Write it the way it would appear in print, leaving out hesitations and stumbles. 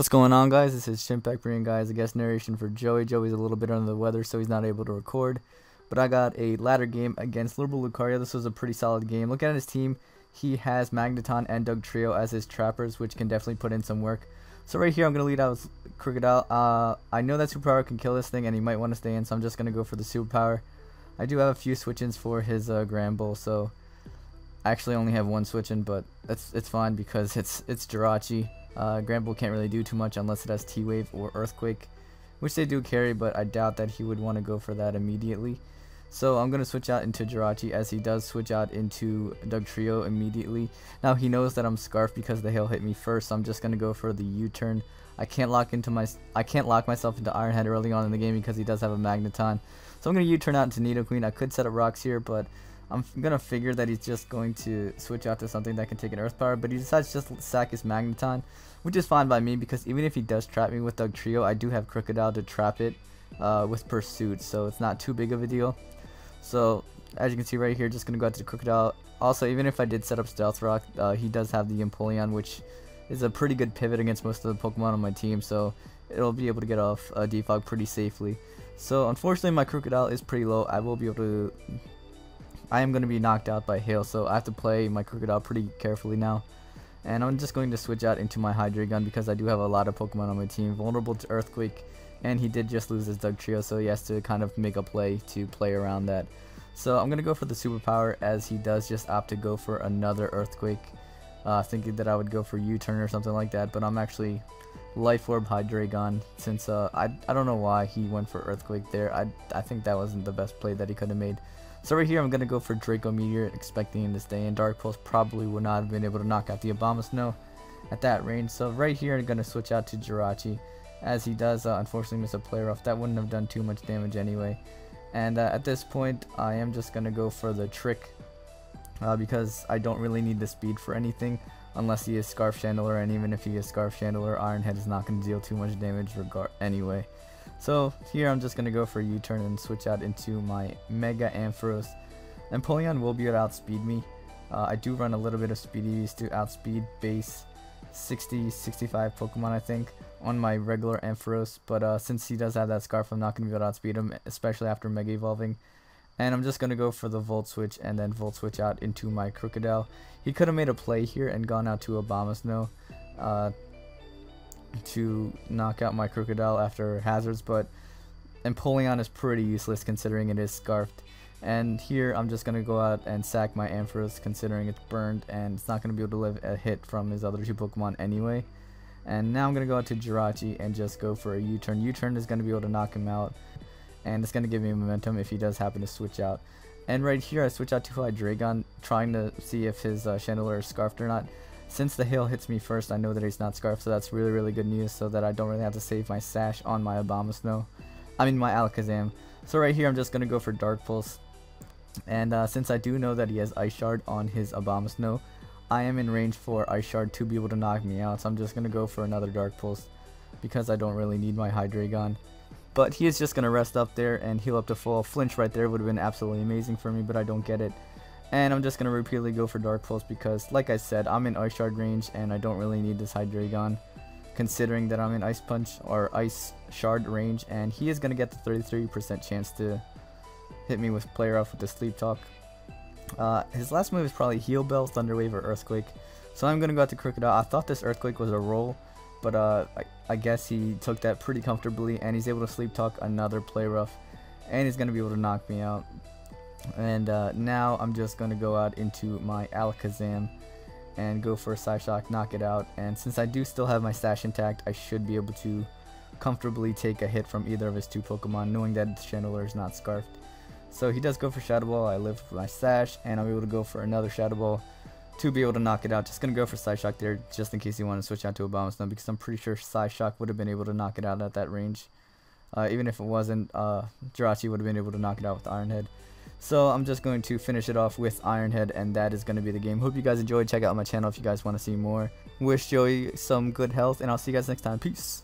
What's going on, guys? This is Chimpact bringing guys a guest narration for Joey. Joey's a little bit under the weather, so he's not able to record. But I got a ladder game against LiberalLucario. This was a pretty solid game. Looking at his team, he has Magneton and Dugtrio as his trappers, which can definitely put in some work. So right here, I'm going to lead out with Crocodile. I know that superpower can kill this thing, and he might want to stay in, so I'm just going to go for the superpower. I do have a few switch-ins for his Granbull, so I actually only have one switch-in, but it's fine because it's Jirachi. Granbull can't really do too much unless it has T-Wave or Earthquake, which they do carry, but I doubt that he would want to go for that immediately. So I'm going to switch out into Jirachi, as he does switch out into Dugtrio immediately. Now he knows that I'm Scarf because the hail hit me first, so I'm just going to go for the U-turn. I can't lock myself into Iron Head early on in the game because he does have a Magneton. So I'm going to U-turn out into Nidoqueen. I could set up rocks here, but I'm going to figure that he's just going to switch out to something that can take an Earth Power, but he decides just to sack his Magneton, which is fine by me because even if he does trap me with Dugtrio, I do have Crocodile to trap it with Pursuit, so it's not too big of a deal. So as you can see right here, just going to go out to Crocodile. Also, even if I did set up Stealth Rock, he does have the Empoleon, which is a pretty good pivot against most of the Pokemon on my team, so it'll be able to get off Defog pretty safely. So unfortunately my Crocodile is pretty low. I am going to be knocked out by hail, so I have to play my Crocodile pretty carefully now. And I'm just going to switch out into my Hydreigon because I do have a lot of Pokemon on my team vulnerable to Earthquake, and he did just lose his Dugtrio, so he has to kind of make a play to play around that. So I'm going to go for the superpower, as he does just opt to go for another Earthquake, thinking that I would go for U-turn or something like that, but I'm actually Life Orb Hydreigon, since I don't know why he went for Earthquake there. I think that wasn't the best play that he could have made. So right here I'm going to go for Draco Meteor, expecting him to stay in. Dark Pulse probably would not have been able to knock out the Abomasnow at that range. So right here I'm going to switch out to Jirachi, as he does unfortunately miss a play rough. That wouldn't have done too much damage anyway. And at this point I am just going to go for the Trick, because I don't really need the speed for anything unless he is Scarf Chandelure, and even if he is Scarf Chandelure, Iron Head is not going to deal too much damage anyway. So here I'm just going to go for a U-turn and switch out into my Mega Ampharos. Empoleon will be able to outspeed me. I do run a little bit of speed EVs to outspeed base 60-65 Pokemon, I think, on my regular Ampharos, but since he does have that Scarf, I'm not going to be able to outspeed him, especially after Mega Evolving. And I'm just going to go for the Volt Switch and then Volt Switch out into my Crocodile. He could have made a play here and gone out to Abomasnow to knock out my Crocodile after hazards, but Empoleon is pretty useless considering it is Scarfed. And here I'm just going to go out and sack my Ampharos considering it's burned and it's not going to be able to live a hit from his other two Pokemon anyway. And now I'm going to go out to Jirachi and just go for a U-turn. U-turn is going to be able to knock him out, and it's going to give me momentum if he does happen to switch out. And right here I switch out to Hydreigon, trying to see if his Chandelure is Scarfed or not. Since the hail hits me first, I know that he's not Scarfed, so that's really good news, so that I don't really have to save my sash on my Abomasnow. I mean my Alakazam. So right here I'm just going to go for Dark Pulse. And since I do know that he has Ice Shard on his Abomasnow, I am in range for Ice Shard to be able to knock me out, so I'm just going to go for another Dark Pulse because I don't really need my Hydreigon. But he is just going to rest up there and heal up to full. Flinch right there would have been absolutely amazing for me, but I don't get it. And I'm just going to repeatedly go for Dark Pulse because, like I said, I'm in Ice Shard range and I don't really need this Hydreigon, considering that I'm in Ice Punch or Ice Shard range, and he is going to get the 33% chance to hit me with Play Rough with the Sleep Talk. His last move is probably Heal Bell, Thunder Wave, or Earthquake. So I'm going to go out to Crocodile. I thought this Earthquake was a roll, but I guess he took that pretty comfortably, and he's able to Sleep Talk another Play Rough, and he's going to be able to knock me out. And now I'm just going to go out into my Alakazam and go for a Psyshock, knock it out. And since I do still have my stash intact, I should be able to comfortably take a hit from either of his two Pokemon, knowing that Chandelure is not Scarfed. So he does go for Shadow Ball. I live with my stash, and I'm able to go for another Shadow Ball to be able to knock it out. Just going to go for Psyshock there, just in case you want to switch out to Abomasnow, because I'm pretty sure Psyshock would have been able to knock it out at that range. Even if it wasn't, Jirachi would have been able to knock it out with Iron Head. So I'm just going to finish it off with Iron Head, and that is going to be the game. Hope you guys enjoyed. Check out my channel if you guys want to see more. Wish Joey some good health, and I'll see you guys next time. Peace.